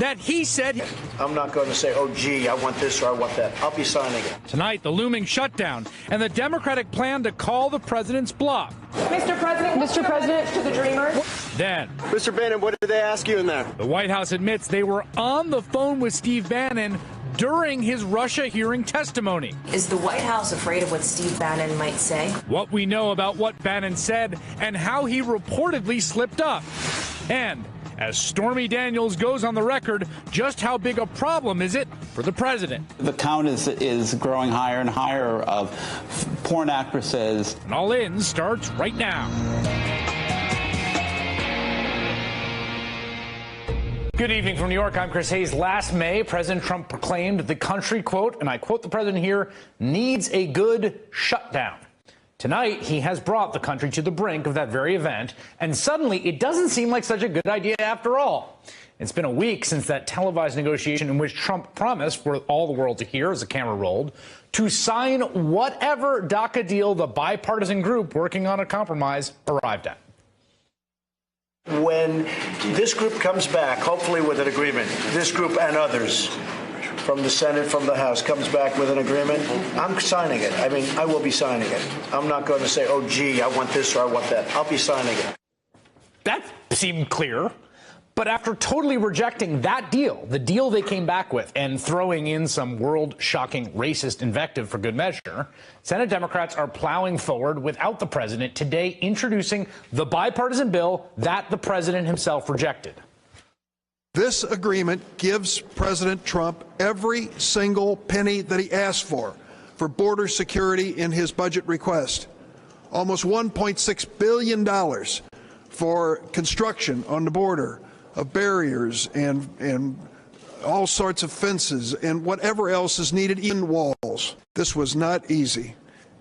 that he said, I'm not going to say, oh, gee, I want this or I want that. I'll be signing it. Tonight, the looming shutdown and the Democratic plan to call the president's bluff. Mr. President, to the Dreamers. Then, Mr. Bannon, what did they ask you in there? the White House admits they were on the phone with Steve Bannon during his Russia hearing testimony. Is the White House afraid of what Steve Bannon might say? What we know about what Bannon said and how he reportedly slipped up. And as Stormy Daniels goes on the record, just how big a problem is it for the president? The count is growing higher and higher of porn actresses. And All In starts right now. Good evening from New York. I'm Chris Hayes. Last May, President Trump proclaimed the country, quote, and I quote the president here, needs a good shutdown. Tonight, he has brought the country to the brink of that very event, and suddenly it doesn't seem like such a good idea after all. It's been a week since that televised negotiation in which Trump promised for all the world to hear as the camera rolled to sign whatever DACA deal the bipartisan group working on a compromise arrived at. When this group comes back, hopefully with an agreement, this group and others from the Senate, from the House, comes back with an agreement, I'm signing it. I mean, I will be signing it. I'm not going to say, oh, gee, I want this or I want that. I'll be signing it. That seemed clear. But after totally rejecting that deal, the deal they came back with, and throwing in some world-shocking racist invective for good measure, Senate Democrats are plowing forward without the president today, introducing the bipartisan bill that the president himself rejected. This agreement gives President Trump every single penny that he asked for border security in his budget request. Almost $1.6 billion for construction on the border of barriers and all sorts of fences and whatever else is needed, even walls. This was not easy.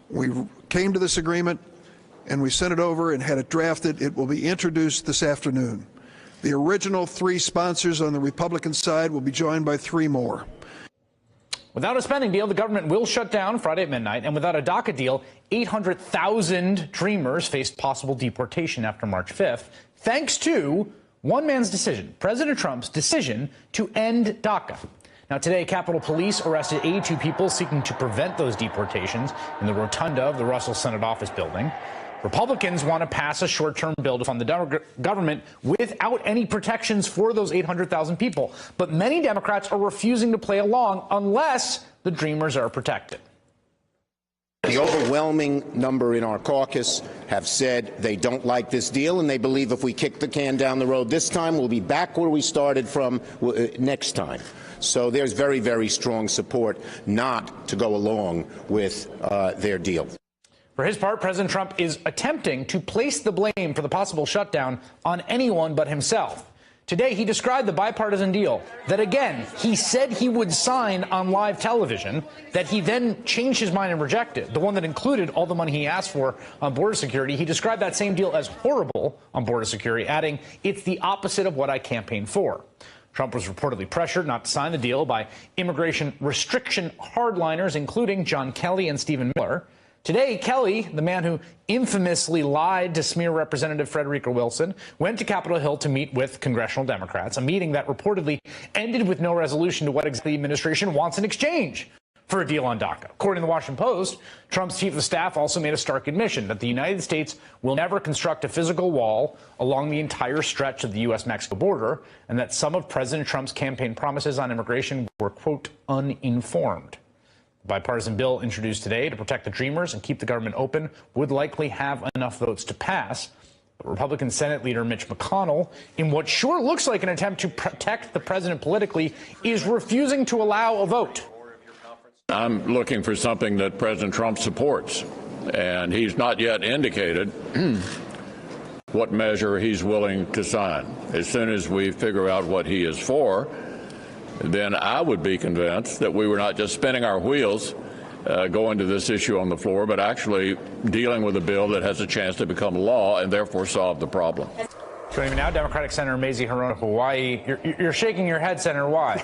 We came to this agreement and we sent it over and had it drafted. It will be introduced this afternoon. The original 3 sponsors on the Republican side will be joined by 3 more. Without a spending deal, the government will shut down Friday at midnight. And without a DACA deal, 800,000 Dreamers faced possible deportation after March 5th, thanks to one man's decision, President Trump's decision to end DACA. Now, today, Capitol Police arrested 82 people seeking to prevent those deportations in the rotunda of the Russell Senate Office Building. Republicans want to pass a short-term bill to fund the government without any protections for those 800,000 people. But many Democrats are refusing to play along unless the Dreamers are protected. The overwhelming number in our caucus have said they don't like this deal, and they believe if we kick the can down the road this time, we'll be back where we started from next time. So there's very, very strong support not to go along with their deal. For his part, President Trump is attempting to place the blame for the possible shutdown on anyone but himself. Today, he described the bipartisan deal that, again, he said he would sign on live television, that he then changed his mind and rejected, the one that included all the money he asked for on border security. He described that same deal as horrible on border security, adding, it's the opposite of what I campaigned for. Trump was reportedly pressured not to sign the deal by immigration restriction hardliners, including John Kelly and Stephen Miller. Today, Kelly, the man who infamously lied to smear Representative Frederica Wilson, went to Capitol Hill to meet with congressional Democrats, a meeting that reportedly ended with no resolution to what exactly the administration wants in exchange for a deal on DACA. According to the Washington Post, Trump's chief of staff also made a stark admission that the United States will never construct a physical wall along the entire stretch of the U.S.-Mexico border, and that some of President Trump's campaign promises on immigration were, quote, uninformed. The bipartisan bill introduced today to protect the Dreamers and keep the government open would likely have enough votes to pass. But Republican Senate leader Mitch McConnell, in what sure looks like an attempt to protect the president politically, is refusing to allow a vote. I'm looking for something that President Trump supports, and he's not yet indicated what measure he's willing to sign. As soon as we figure out what he is for, then I would be convinced that we were not just spinning our wheels going to this issue on the floor, but actually dealing with a bill that has a chance to become law and therefore solve the problem. Joining me now, Democratic Senator Mazie Hirono of Hawaii. You're shaking your head, Senator. Why?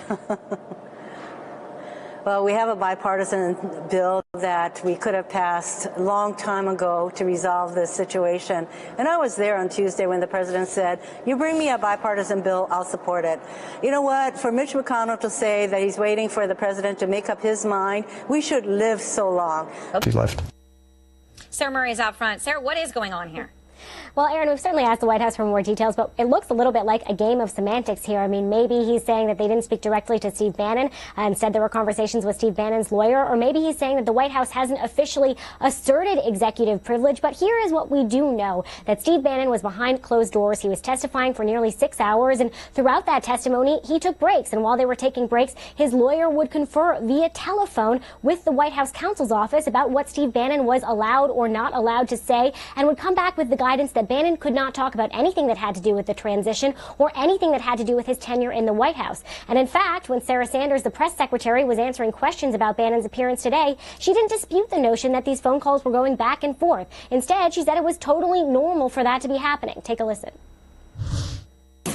Well, we have a bipartisan bill that we could have passed a long time ago to resolve this situation. And I was there on Tuesday when the president said, you bring me a bipartisan bill, I'll support it. You know what? For Mitch McConnell to say that he's waiting for the president to make up his mind, we should live so long. She's left. Sarah Murray is out front. Sarah, what is going on here? Well, Aaron, we've certainly asked the White House for more details, but it looks a little bit like a game of semantics here. I mean, maybe he's saying that they didn't speak directly to Steve Bannon. Instead, there were conversations with Steve Bannon's lawyer. Or maybe he's saying that the White House hasn't officially asserted executive privilege. But here is what we do know, that Steve Bannon was behind closed doors. He was testifying for nearly 6 hours. And throughout that testimony, he took breaks. And while they were taking breaks, his lawyer would confer via telephone with the White House counsel's office about what Steve Bannon was allowed or not allowed to say, and would come back with the guidance that Bannon could not talk about anything that had to do with the transition or anything that had to do with his tenure in the White House. And in fact, when Sarah Sanders, the press secretary, was answering questions about Bannon's appearance today, she didn't dispute the notion that these phone calls were going back and forth. Instead, she said it was totally normal for that to be happening. Take a listen.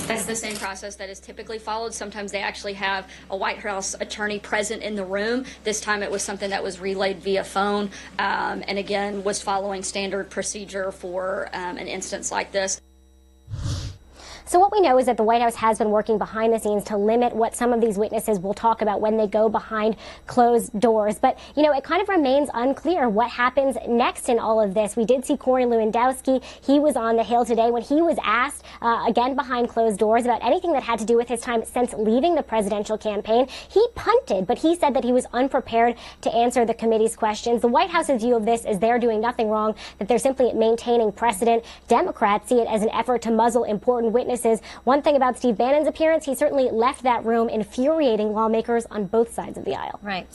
That's the same process that is typically followed. Sometimes they actually have a White House attorney present in the room. This time it was something that was relayed via phone, and again was following standard procedure for an instance like this. So what we know is that the White House has been working behind the scenes to limit what some of these witnesses will talk about when they go behind closed doors. But, you know, it kind of remains unclear what happens next in all of this. We did see Corey Lewandowski. He was on the Hill today when he was asked, again behind closed doors, about anything that had to do with his time since leaving the presidential campaign. He punted, but he said that he was unprepared to answer the committee's questions. The White House's view of this is they're doing nothing wrong, that they're simply maintaining precedent. Democrats see it as an effort to muzzle important witnesses. One thing about Steve Bannon's appearance, he certainly left that room infuriating lawmakers on both sides of the aisle. Right.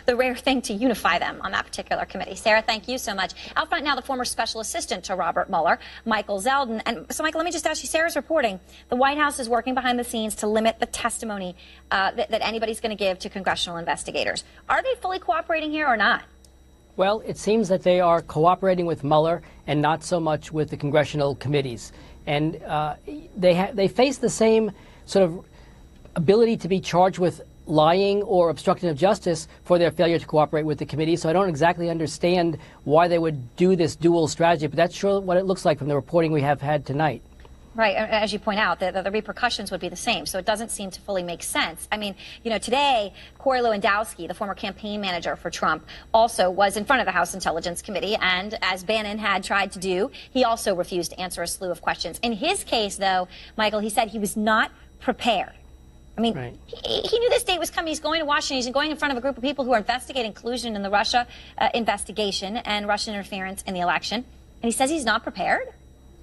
The rare thing to unify them on that particular committee. Sarah, thank you so much. Out front now, the former special assistant to Robert Mueller, Michael Zeldin. And so, Michael, let me just ask you, Sarah's reporting the White House is working behind the scenes to limit the testimony that anybody's going to give to congressional investigators. Are they fully cooperating here or not? Well, it seems that they are cooperating with Mueller and not so much with the congressional committees. And they face the same sort of ability to be charged with lying or obstruction of justice for their failure to cooperate with the committee. So I don't exactly understand why they would do this dual strategy, but that's sure what it looks like from the reporting we have had tonight. Right. As you point out, the repercussions would be the same. So it doesn't seem to fully make sense. I mean, you know, today, Corey Lewandowski, the former campaign manager for Trump, also was in front of the House Intelligence Committee. And as Bannon had tried to do, he also refused to answer a slew of questions. In his case, though, Michael, he said he was not prepared. I mean, right. he knew this date was coming. He's going to Washington. He's going in front of a group of people who are investigating collusion in the Russia investigation and Russian interference in the election. And he says he's not prepared.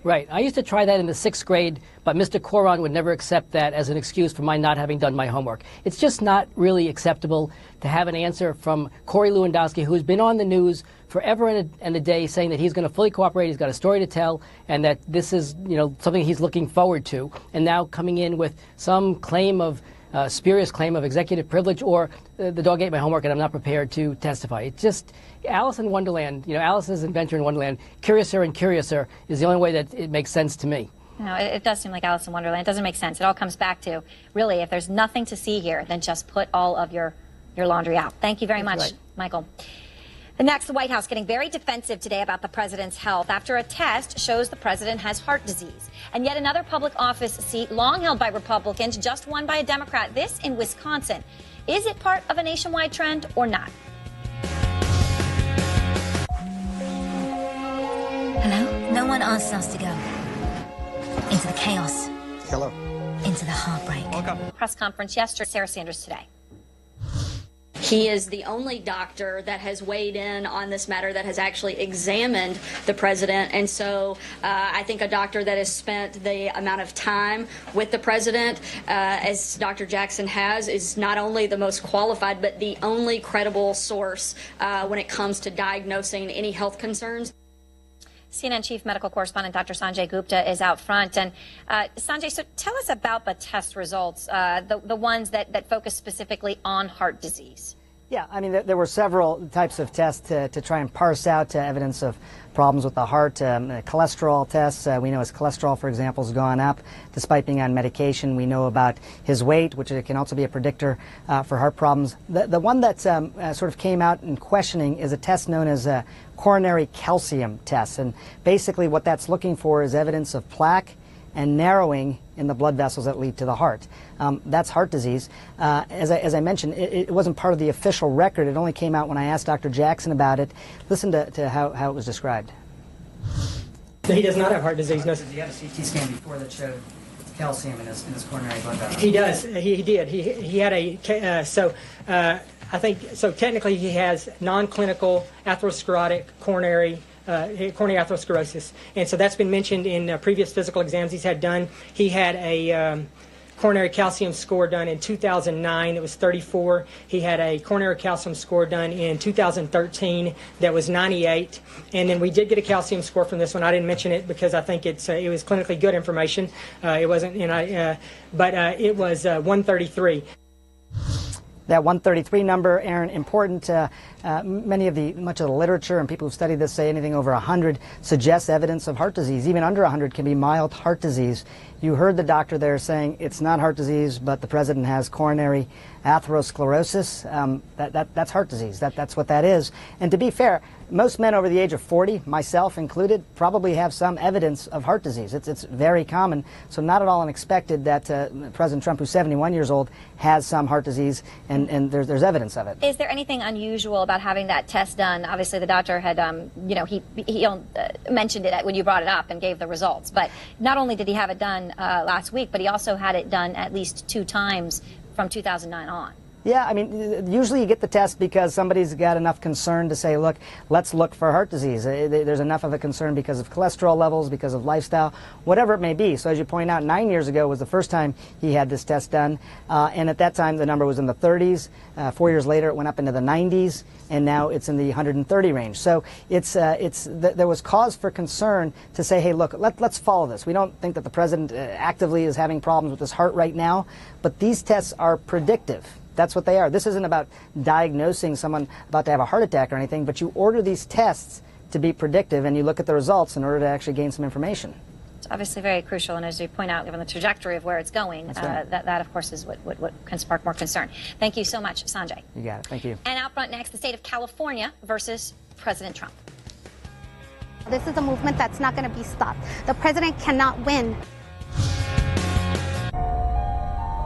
Right. I used to try that in the 6th grade, but Mr. Coron would never accept that as an excuse for my not having done my homework. It's just not really acceptable to have an answer from Corey Lewandowski, who's been on the news forever and a day, saying that he's going to fully cooperate, he's got a story to tell, and that this is, you know, something he's looking forward to, and now coming in with some claim of spurious claim of executive privilege, or the dog ate my homework and I'm not prepared to testify. It's just Alice in Wonderland, you know, Alice's adventure in Wonderland, curiouser and curiouser is the only way that it makes sense to me. No, it does seem like Alice in Wonderland. It doesn't make sense. It all comes back to, really, if there's nothing to see here, then just put all of your laundry out. Thank you very much, right. Michael. The next, the White House getting very defensive today about the president's health after a test shows the president has heart disease. And yet another public office seat long held by Republicans, just won by a Democrat, this in Wisconsin. Is it part of a nationwide trend or not? Hello? No one asks us to go into the chaos. Hello. Into the heartbreak. Welcome. Press conference yesterday, Sarah Sanders today. He is the only doctor that has weighed in on this matter, that has actually examined the president. And so I think a doctor that has spent the amount of time with the president, as Dr. Jackson has, is not only the most qualified, but the only credible source when it comes to diagnosing any health concerns. CNN Chief Medical Correspondent Dr. Sanjay Gupta is out front. And Sanjay, so tell us about the test results, the ones that focus specifically on heart disease. Yeah, I mean, there were several types of tests to try and parse out evidence of problems with the heart. Cholesterol tests, we know his cholesterol, for example, has gone up despite being on medication. We know about his weight, which can also be a predictor for heart problems. The one that sort of came out in questioning is a test known as a coronary calcium test. And basically what that's looking for is evidence of plaque and narrowing in the blood vessels that lead to the heart. That's heart disease. As I mentioned, it wasn't part of the official record. It only came out when I asked Dr. Jackson about it. Listen to how it was described. He does not have heart disease. No. Did he have a CT scan before that showed calcium in his coronary blood vessels? He does. He did. He had a I think so. Technically, he has non-clinical atherosclerotic coronary atherosclerosis, and so that's been mentioned in previous physical exams he's had done. He had a coronary calcium score done in 2009 that was 34. He had a coronary calcium score done in 2013 that was 98, and then we did get a calcium score from this one. I didn't mention it because I think it was clinically good information. It wasn't, but it was 133. That 133 number, Aaron, important. Much of the literature and people who've studied this say anything over 100 suggests evidence of heart disease. Even under 100 can be mild heart disease. You heard the doctor there saying it's not heart disease, but the president has coronary atherosclerosis. That's heart disease. That's what that is. And to be fair, most men over the age of 40, myself included, probably have some evidence of heart disease. It's very common, so not at all unexpected that President Trump, who's 71 years old, has some heart disease, and there's evidence of it. Is there anything unusual about having that test done? Obviously, the doctor had, he mentioned it when you brought it up and gave the results. But not only did he have it done last week, but he also had it done at least 2 times from 2009 on. Yeah, I mean, usually you get the test because somebody's got enough concern to say, look, let's look for heart disease. There's enough of a concern because of cholesterol levels, because of lifestyle, whatever it may be. So as you point out, 9 years ago was the first time he had this test done. And at that time, the number was in the 30s. 4 years later, it went up into the 90s. And now it's in the 130 range. So there was cause for concern to say, hey, look, let's follow this. We don't think that the president actively is having problems with his heart right now, but these tests are predictive. That's what they are. This isn't about diagnosing someone about to have a heart attack or anything, but you order these tests to be predictive, and you look at the results in order to actually gain some information. It's obviously very crucial, and as you point out, given the trajectory of where it's going, right. that of course is what can spark more concern. Thank you so much, Sanjay. You got it. Thank you. And out front next, the state of California versus President Trump. This is a movement that's not going to be stopped. The president cannot win.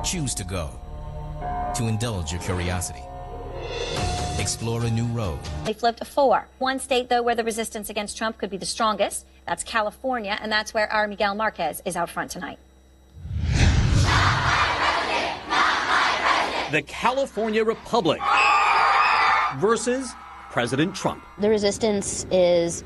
Choose to go. To indulge your curiosity. Explore a new road. They flipped 4. One state, though, where the resistance against Trump could be the strongest. That's California, and that's where our Miguel Marquez is out front tonight. The California Republic versus President Trump. The resistance is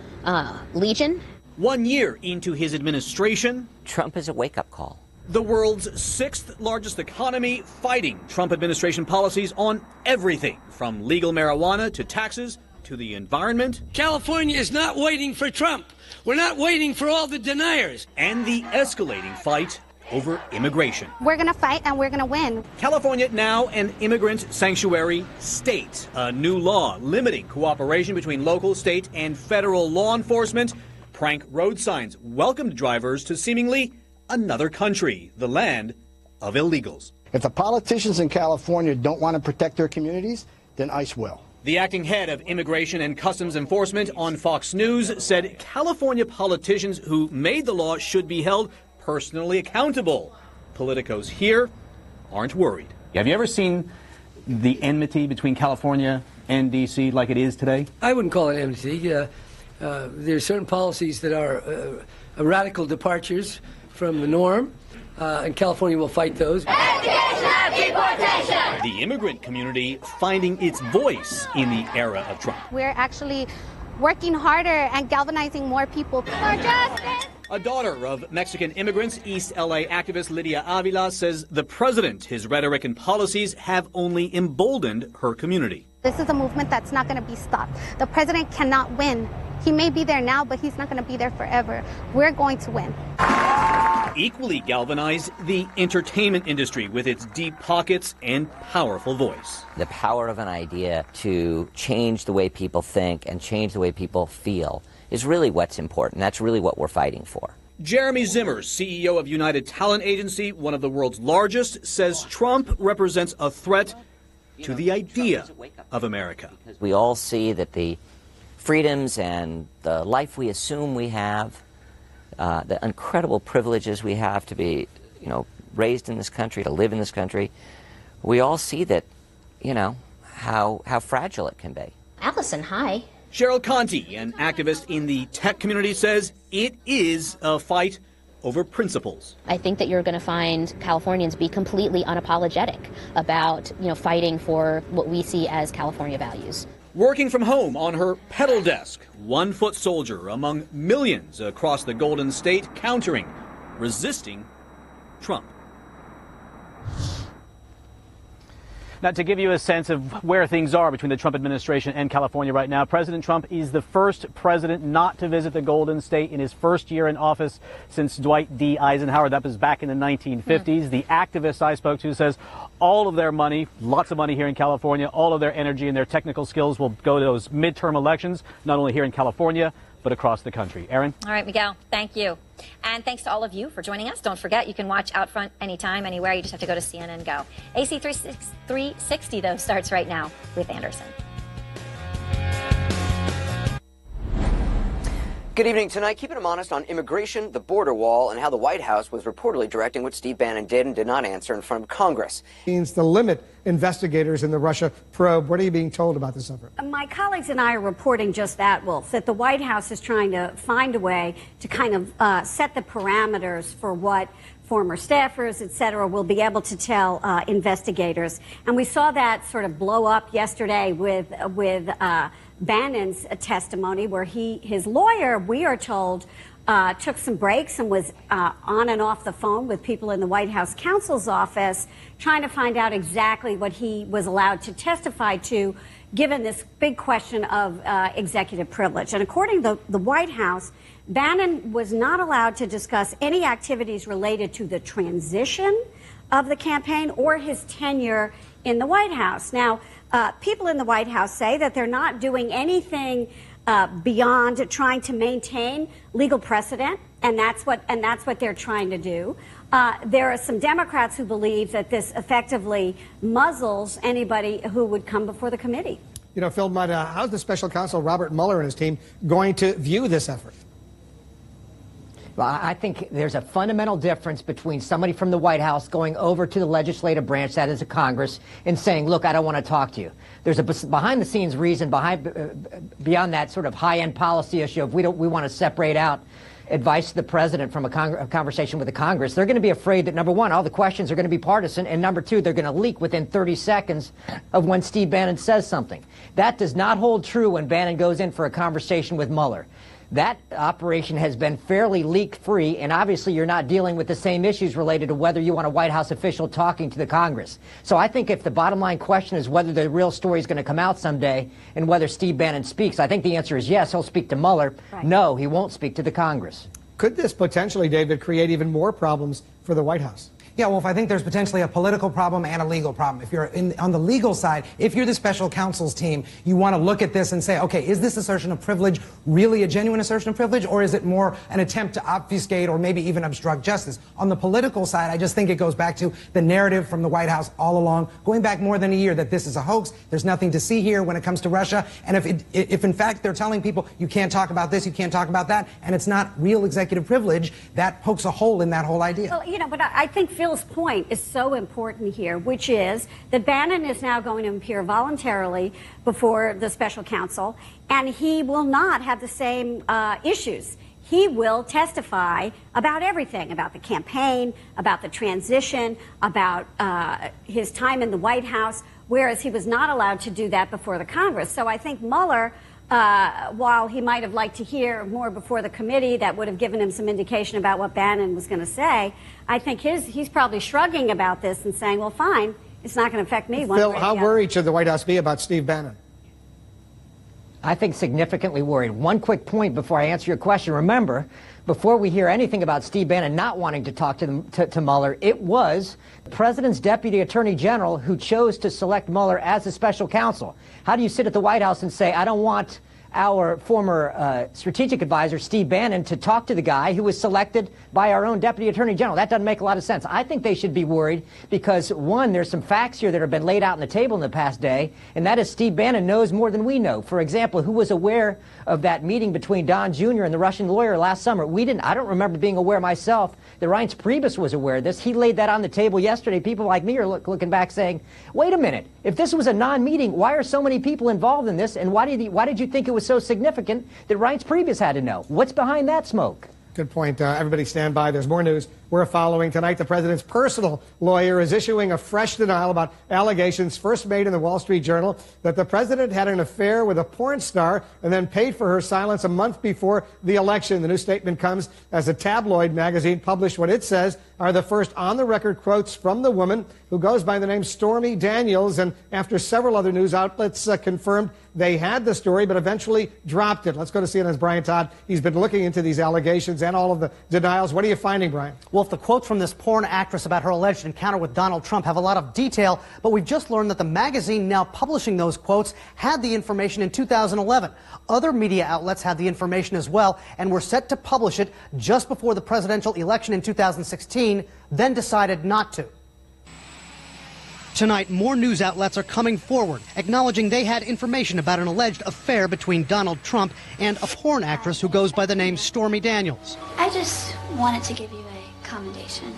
legion. 1 year into his administration, Trump is a wake-up call. The world's 6th largest economy fighting Trump administration policies on everything from legal marijuana to taxes to the environment. California is not waiting for Trump. We're not waiting for all the deniers. And the escalating fight over immigration. We're going to fight and we're going to win. California now an immigrant sanctuary state. A new law limiting cooperation between local, state, and federal law enforcement. Prank road signs welcomed drivers to seemingly another country, the land of illegals. If the politicians in California don't want to protect their communities, then ICE will. The acting head of Immigration and Customs Enforcement on Fox News said California politicians who made the law should be held personally accountable. Politicos here aren't worried. Have you ever seen the enmity between California and D.C. like it is today? I wouldn't call it enmity. There are certain policies that are radical departures from the norm, and California will fight those. The immigrant community finding its voice in the era of Trump. We're actually working harder and galvanizing more people for justice. A daughter of Mexican immigrants, East LA activist Lydia Avila says the president, his rhetoric and policies have only emboldened her community. This is a movement that's not going to be stopped. The president cannot win. He may be there now, but he's not going to be there forever. We're going to win. equally galvanized the entertainment industry with its deep pockets and powerful voice. The power of an idea to change the way people think and change the way people feel is really what's important. That's really what we're fighting for. Jeremy Zimmers, CEO of United Talent Agency, one of the world's largest, says Trump represents a threat to the idea of America. We all see that the freedoms and the life we assume we have, the incredible privileges we have to be, raised in this country, to live in this country, we all see that, how fragile it can be. Allison, hi. Cheryl Conti, an activist in the tech community, says it is a fight over principles. I think that you're going to find Californians be completely unapologetic about, fighting for what we see as California values. Working from home on her pedal desk, one-foot soldier among millions across the Golden State, countering, resisting Trump. Now, to give you a sense of where things are between the Trump administration and California right now, President Trump is the first president not to visit the Golden State in his first year in office since Dwight D. Eisenhower. That was back in the 1950s. The activist I spoke to says all of their money, lots of money here in California, all of their energy and their technical skills will go to those midterm elections, not only here in California, but across the country. Erin? All right, Miguel, thank you. And thanks to all of you for joining us. Don't forget, you can watch Out Front anytime, anywhere. You just have to go to CNN Go. AC 360, though, starts right now with Anderson. Good evening. Tonight, keeping them honest on immigration, the border wall, and how the White House was reportedly directing what Steve Bannon did and did not answer in front of Congress. Means to limit investigators in the Russia probe. What are you being told about this effort? My colleagues and I are reporting just that, Wolf, that the White House is trying to find a way to kind of set the parameters for what former staffers, et cetera, will be able to tell investigators. And we saw that sort of blow up yesterday with Bannon's testimony, where his lawyer, we are told, took some breaks and was on and off the phone with people in the White House counsel's office trying to find out exactly what he was allowed to testify to, given this big question of executive privilege. And according to the White House, Bannon was not allowed to discuss any activities related to the transition of the campaign or his tenure in the White House. Now, people in the White House say that they're not doing anything beyond trying to maintain legal precedent, and that's what they're trying to do. There are some Democrats who believe that this effectively muzzles anybody who would come before the committee. Phil Mudd, how's the special counsel Robert Mueller and his team going to view this effort? Well, I think there's a fundamental difference between somebody from the White House going over to the legislative branch, that is a Congress, and saying, look, I don't want to talk to you. There's a behind-the-scenes reason beyond that sort of high-end policy issue of we want to separate out advice to the president from a conversation with the Congress. They're going to be afraid that, number one, all the questions are going to be partisan, and number two, they're going to leak within 30 seconds of when Steve Bannon says something. That does not hold true when Bannon goes in for a conversation with Mueller. That operation has been fairly leak-free, and obviously you're not dealing with the same issues related to whether you want a White House official talking to the Congress. So I think if the bottom line question is whether the real story is going to come out someday and whether Steve Bannon speaks, I think the answer is yes, he'll speak to Mueller. Right. No, he won't speak to the Congress. Could this potentially, David, create even more problems for the White House? Yeah, well, I think there's potentially a political problem and a legal problem. If you're on the legal side, if you're the special counsel's team, you want to look at this and say, okay, is this assertion of privilege really a genuine assertion of privilege, or is it more an attempt to obfuscate or maybe even obstruct justice? On the political side, I just think it goes back to the narrative from the White House all along, going back more than a year, that this is a hoax, there's nothing to see here when it comes to Russia, and if in fact they're telling people you can't talk about this, you can't talk about that, and it's not real executive privilege, that pokes a hole in that whole idea. Well, but I think Phil's point is so important here, which is that Bannon is now going to appear voluntarily before the special counsel, and he will not have the same issues. He will testify about everything, about the campaign, about the transition, about his time in the White House, whereas he was not allowed to do that before the Congress. So I think Mueller, while he might have liked to hear more before the committee that would have given him some indication about what Bannon was going to say, I think he's probably shrugging about this and saying, well, fine, it's not going to affect me. Phil, how worried should the White House be about Steve Bannon? I think significantly worried. One quick point before I answer your question. Remember, before we hear anything about Steve Bannon not wanting to talk to Mueller, it was the President's Deputy Attorney General who chose to select Mueller as a special counsel. How do you sit at the White House and say, I don't want our former strategic advisor, Steve Bannon, to talk to the guy who was selected by our own Deputy Attorney General? That doesn't make a lot of sense. I think they should be worried because, one, there's some facts here that have been laid out on the table in the past day, and that is Steve Bannon knows more than we know. For example, who was aware of that meeting between Don Jr. and the Russian lawyer last summer? I don't remember being aware myself that Reince Priebus was aware of this. He laid that on the table yesterday. People like me are looking back saying, wait a minute, if this was a non-meeting, why are so many people involved in this, and why did you think it was so significant that Reince Priebus had to know? What's behind that smoke? Good point. Everybody stand by. There's more news we're following tonight. The president's personal lawyer is issuing a fresh denial about allegations first made in the Wall Street Journal that the president had an affair with a porn star and then paid for her silence a month before the election. The new statement comes as a tabloid magazine published what it says are the first on-the-record quotes from the woman who goes by the name Stormy Daniels, and after several other news outlets confirmed they had the story but eventually dropped it. Let's go to CNN's Brian Todd. He's been looking into these allegations and all of the denials. What are you finding, Brian? Well, the quotes from this porn actress about her alleged encounter with Donald Trump have a lot of detail, but we've just learned that the magazine now publishing those quotes had the information in 2011. Other media outlets had the information as well and were set to publish it just before the presidential election in 2016, then decided not to. Tonight, more news outlets are coming forward, acknowledging they had information about an alleged affair between Donald Trump and a porn actress who goes by the name Stormy Daniels. I just wanted to give you a commendation.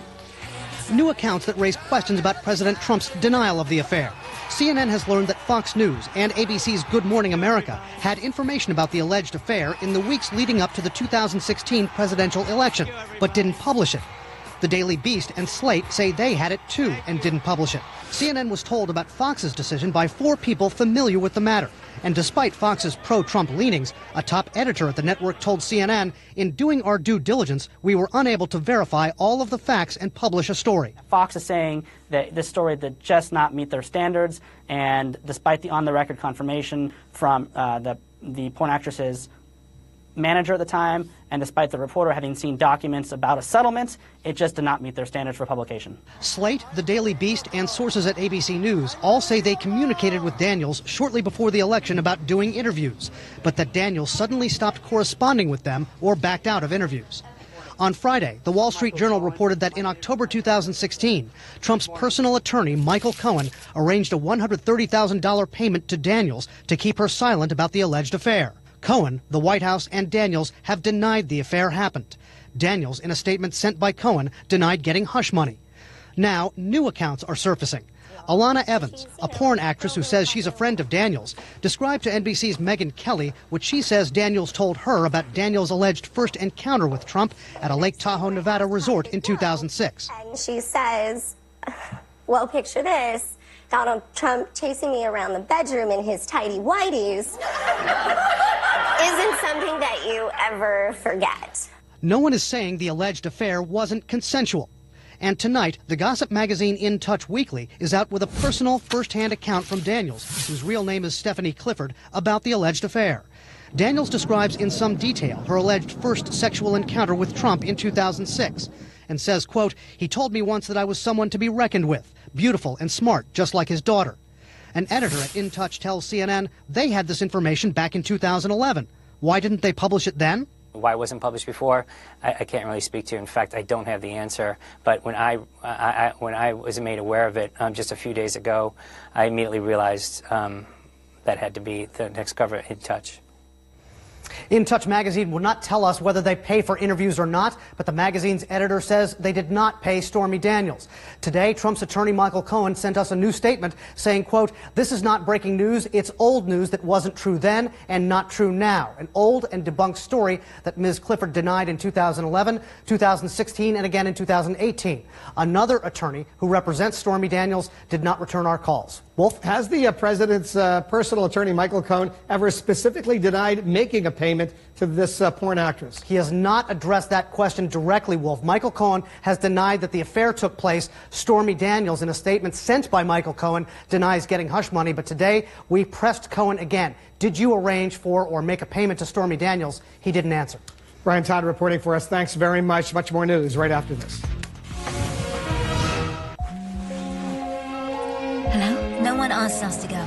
New accounts that raise questions about President Trump's denial of the affair. CNN has learned that Fox News and ABC's Good Morning America had information about the alleged affair in the weeks leading up to the 2016 presidential election, but didn't publish it. The Daily Beast and Slate say they had it too and didn't publish it. CNN was told about Fox's decision by 4 people familiar with the matter. And despite Fox's pro-Trump leanings, a top editor at the network told CNN, in doing our due diligence, we were unable to verify all of the facts and publish a story. Fox is saying that this story did just not meet their standards, and despite the on-the-record confirmation from the porn actress's manager at the time, and despite the reporter having seen documents about a settlement, it just did not meet their standards for publication. Slate, the Daily Beast, and sources at ABC News all say they communicated with Daniels shortly before the election about doing interviews, but that Daniels suddenly stopped corresponding with them or backed out of interviews. On Friday, the Wall Street Journal reported that in October 2016, Trump's personal attorney, Michael Cohen, arranged a $130,000 payment to Daniels to keep her silent about the alleged affair. Cohen, the White House, and Daniels have denied the affair happened. Daniels, in a statement sent by Cohen, denied getting hush money. Now, new accounts are surfacing. Alana Evans, a porn actress who says she's a friend of Daniels, described to NBC's Megyn Kelly what she says Daniels told her about Daniels' alleged first encounter with Trump at a Lake Tahoe, Nevada resort in 2006. And she says, well, picture this. Donald Trump chasing me around the bedroom in his tighty-whities isn't something that you ever forget. No one is saying the alleged affair wasn't consensual. And tonight, the gossip magazine In Touch Weekly is out with a personal first-hand account from Daniels, whose real name is Stephanie Clifford, about the alleged affair. Daniels describes in some detail her alleged first sexual encounter with Trump in 2006 and says, quote, he told me once that I was someone to be reckoned with, beautiful and smart, just like his daughter. An editor at In Touch tells CNN they had this information back in 2011. Why didn't they publish it then? Why it wasn't published before, I can't really speak to. In fact, I don't have the answer. But when I was made aware of it just a few days ago, I immediately realized that had to be the next cover In Touch. In Touch magazine will not tell us whether they pay for interviews or not, but the magazine's editor says they did not pay Stormy Daniels. Today, Trump's attorney Michael Cohen sent us a new statement saying, quote, this is not breaking news, it's old news that wasn't true then and not true now. An old and debunked story that Ms. Clifford denied in 2011, 2016, and again in 2018. Another attorney who represents Stormy Daniels did not return our calls. Wolf, has the president's personal attorney, Michael Cohen, ever specifically denied making a payment to this porn actress? He has not addressed that question directly, Wolf. Michael Cohen has denied that the affair took place. Stormy Daniels, in a statement sent by Michael Cohen, denies getting hush money. But today, we pressed Cohen again. Did you arrange for or make a payment to Stormy Daniels? He didn't answer. Brian Todd reporting for us. Thanks very much. Much more news right after this. Hello? No one asked us to go.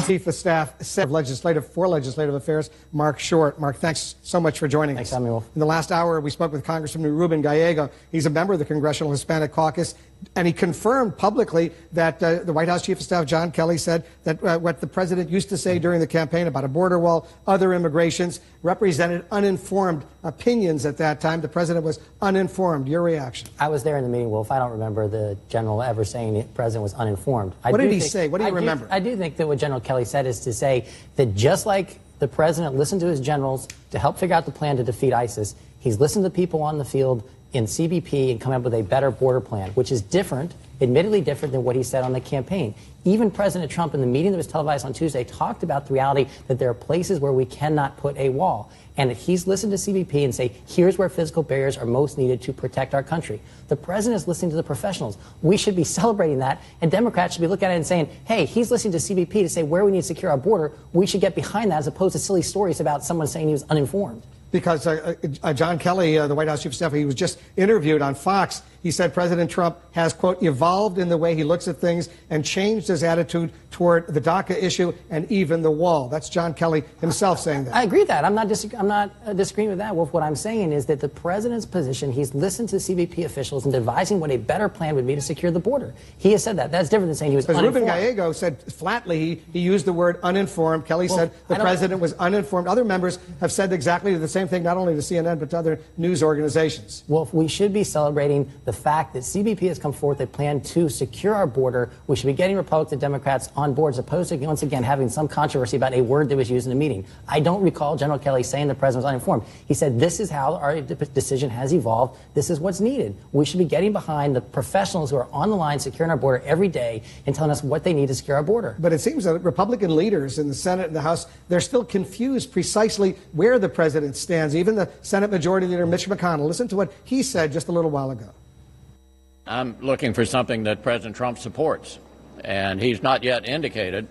Chief of Staff for Legislative Affairs, Mark Short. Mark, thanks so much for joining us. Thanks, Wolf. In the last hour, we spoke with Congressman Ruben Gallego. He's a member of the Congressional Hispanic Caucus, and he confirmed publicly that the White House Chief of Staff, John Kelly, said that what the president used to say during the campaign about a border wall, other immigrations, represented uninformed opinions at that time. The president was uninformed. Your reaction? I was there in the meeting, Wolf. I don't remember the general ever saying the president was uninformed. What did he say? What do you remember? I do think that what General Kelly said is to say that just like the president listened to his generals to help figure out the plan to defeat ISIS, he's listened to people on the field in CBP and come up with a better border plan, which is different, admittedly different than what he said on the campaign. Even President Trump, in the meeting that was televised on Tuesday, talked about the reality that there are places where we cannot put a wall, and that he's listened to CBP and say, here's where physical barriers are most needed to protect our country. The president is listening to the professionals. We should be celebrating that, and Democrats should be looking at it and saying, hey, he's listening to CBP to say where we need to secure our border. We should get behind that as opposed to silly stories about someone saying he was uninformed. Because John Kelly, the White House Chief of Staff, he was just interviewed on Fox. He said President Trump has, quote, evolved in the way he looks at things and changed his attitude toward the DACA issue and even the wall. That's John Kelly himself saying that. I agree with that. I'm not disagreeing with that, Wolf. What I'm saying is that the president's position, he's listened to CBP officials and devising what a better plan would be to secure the border. He has said that. That's different than saying he was uninformed. Ruben Gallego said flatly he used the word uninformed. Kelly said the president was uninformed. Other members have said exactly the same thing, not only to CNN, but to other news organizations. Well, we should be celebrating the fact that CBP has come forth with a plan to secure our border. We should be getting Republicans and Democrats on board as opposed to, once again, having some controversy about a word that was used in a meeting. I don't recall General Kelly saying the president was uninformed. He said this is how our decision has evolved. This is what's needed. We should be getting behind the professionals who are on the line securing our border every day and telling us what they need to secure our border. But it seems that Republican leaders in the Senate and the House, they're still confused precisely where the president stands. Even the Senate Majority Leader Mitch McConnell. Listen to what he said just a little while ago. I'm looking for something that President Trump supports, and he's not yet indicated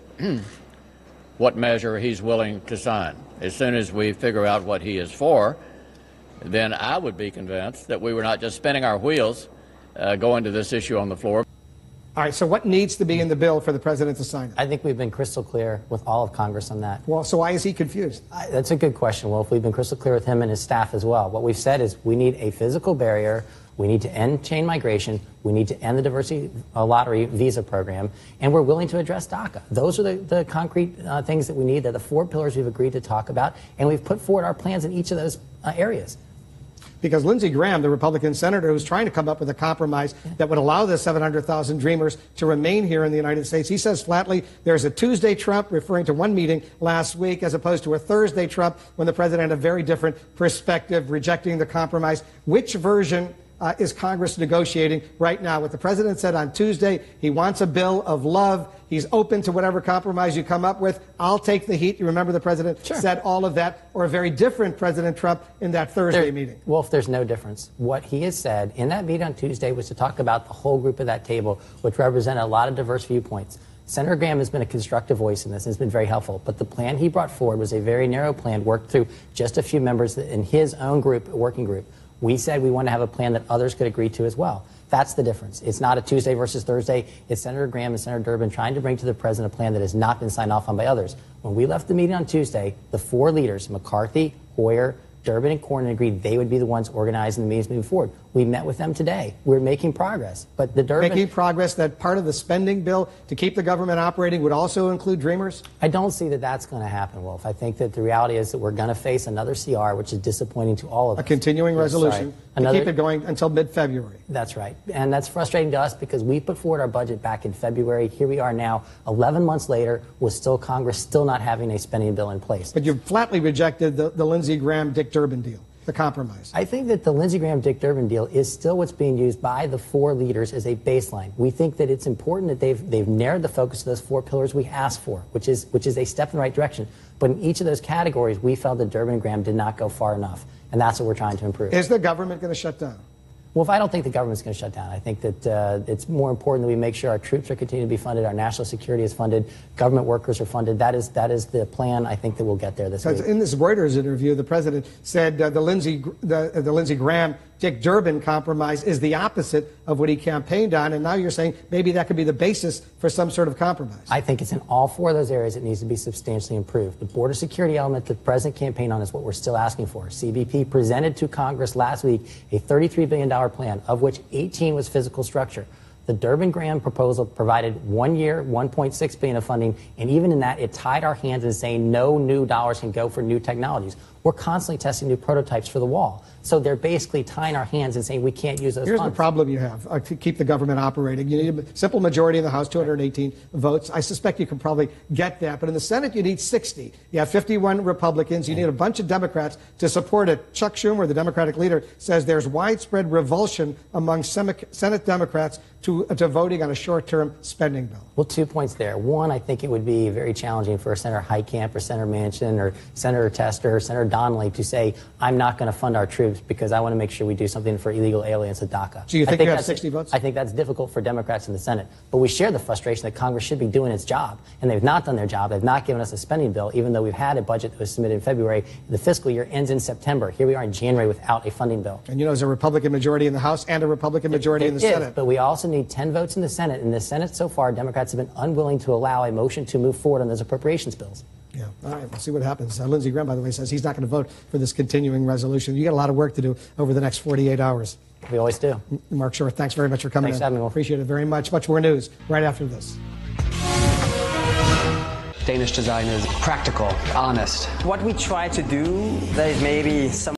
what measure he's willing to sign. As soon as we figure out what he is for, then I would be convinced that we were not just spinning our wheels going to this issue on the floor. All right, so what needs to be in the bill for the president to sign it? I think we've been crystal clear with all of Congress on that. Well, so why is he confused? That's a good question, Wolf. We've been crystal clear with him and his staff as well. What we've said is we need a physical barrier. We need to end chain migration. We need to end the diversity lottery visa program. And we're willing to address DACA. Those are the concrete things that we need. They're the 4 pillars we've agreed to talk about. And we've put forward our plans in each of those areas. Because Lindsey Graham, the Republican senator who's trying to come up with a compromise that would allow the 700,000 Dreamers to remain here in the United States, he says flatly there's a Tuesday Trump, referring to one meeting last week, as opposed to a Thursday Trump when the president had a very different perspective, rejecting the compromise. Which version is Congress negotiating right now? What the president said on Tuesday, he wants a bill of love. He's open to whatever compromise you come up with. I'll take the heat. You remember the president said all of that, or a very different President Trump in that Thursday meeting. Wolf, there's no difference. What he has said in that meeting on Tuesday was to talk about the whole group at that table, which represented a lot of diverse viewpoints. Senator Graham has been a constructive voice in this and has been very helpful. But the plan he brought forward was a very narrow plan, worked through just a few members in his own group, working group. We said we want to have a plan that others could agree to as well. That's the difference. It's not a Tuesday versus Thursday. It's Senator Graham and Senator Durbin trying to bring to the president a plan that has not been signed off on by others. When we left the meeting on Tuesday, the 4 leaders, McCarthy, Hoyer, Durbin, and Cornyn, agreed they would be the ones organizing the meetings moving forward. We met with them today. We're making progress. But the Durbin... Making progress that part of the spending bill to keep the government operating would also include Dreamers? I don't see that that's going to happen, Wolf. I think that the reality is that we're going to face another CR, which is disappointing to all of us. A continuing resolution to keep it going until mid-February. That's right. And that's frustrating to us because we put forward our budget back in February. Here we are now, 11 months later, with Congress still not having a spending bill in place. But you flatly rejected the Lindsey Graham, Dick Durbin deal. the compromise? I think that the Lindsey Graham-Dick Durbin deal is still what's being used by the four leaders as a baseline. We think that it's important that they've narrowed the focus of those four pillars we asked for, which is a step in the right direction. But in each of those categories, we felt that Durbin and Graham did not go far enough, and that's what we're trying to improve. Is the government going to shut down? Well, I don't think the government's going to shut down. I think that it's more important that we make sure our troops are continuing to be funded, our national security is funded, government workers are funded. That is the plan. I think that we'll get there this week. In this Reuters interview, the president said the Lindsey Graham, Dick Durbin compromise is the opposite of what he campaigned on, and now you're saying maybe that could be the basis for some sort of compromise. I think it's in all four of those areas it needs to be substantially improved. The border security element the president campaigned on is what we're still asking for. CBP presented to Congress last week a $33 billion plan, of which 18 was physical structure. The Durbin-Graham proposal provided 1 year, $1.6 billion of funding, and even in that, it tied our hands in saying no new dollars can go for new technologies. We're constantly testing new prototypes for the wall. So they're basically tying our hands and saying we can't use those Here's funds. the problem you have to keep the government operating. You need a simple majority in the House, 218 votes. I suspect you can probably get that. But in the Senate, you need 60. You have 51 Republicans. You need a bunch of Democrats to support it. Chuck Schumer, the Democratic leader, says there's widespread revulsion among Senate Democrats to voting on a short-term spending bill. Well, 2 points there. One, I think it would be very challenging for Senator Heitkamp or Senator Manchin or Senator Tester or Senator Donnelly to say, I'm not going to fund our troops because I want to make sure we do something for illegal aliens at DACA. So you think you have 60 votes? I think that's difficult for Democrats in the Senate. But we share the frustration that Congress should be doing its job. And they've not done their job. They've not given us a spending bill, even though we've had a budget that was submitted in February. The fiscal year ends in September. Here we are in January without a funding bill. And you know, there's a Republican majority in the House and a Republican majority in the Senate. But we also need 10 votes in the Senate. In the Senate so far, Democrats have been unwilling to allow a motion to move forward on those appropriations bills. Yeah. All right. We'll see what happens. Lindsey Graham, by the way, says he's not going to vote for this continuing resolution. You got a lot of work to do over the next 48 hours. We always do. Mark Short, thanks very much for coming in. Thanks for having me. Appreciate it very much. Much more news right after this. Danish design is practical, honest. What we try to do, there is maybe some